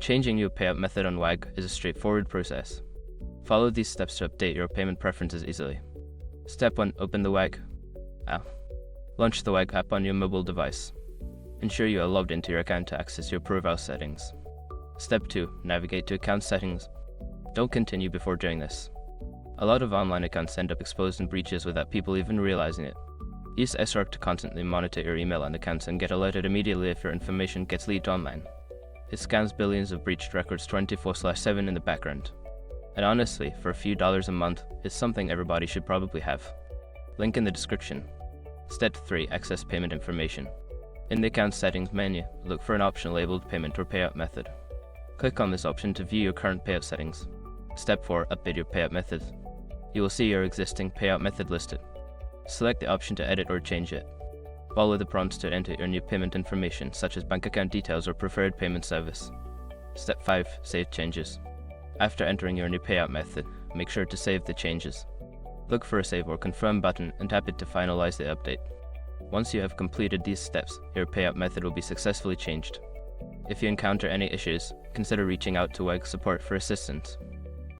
Changing your payout method on WAG is a straightforward process. Follow these steps to update your payment preferences easily. Step 1. Open the WAG app. Launch the WAG app on your mobile device. Ensure you are logged into your account to access your profile settings. Step 2. Navigate to account settings. Don't continue before doing this. A lot of online accounts end up exposed in breaches without people even realizing it. Use SROC to constantly monitor your email and accounts and get alerted immediately if your information gets leaked online. It scans billions of breached records 24/7 in the background. And honestly, for a few dollars a month, it's something everybody should probably have. Link in the description. Step 3. Access payment information. In the account settings menu, look for an option labeled Payment or Payout Method. Click on this option to view your current payout settings. Step 4. Update your payout method. You will see your existing payout method listed. Select the option to edit or change it. Follow the prompts to enter your new payment information, such as bank account details or preferred payment service. Step 5. Save changes. After entering your new payout method, make sure to save the changes. Look for a Save or Confirm button and tap it to finalize the update. Once you have completed these steps, your payout method will be successfully changed. If you encounter any issues, consider reaching out to WAG support for assistance.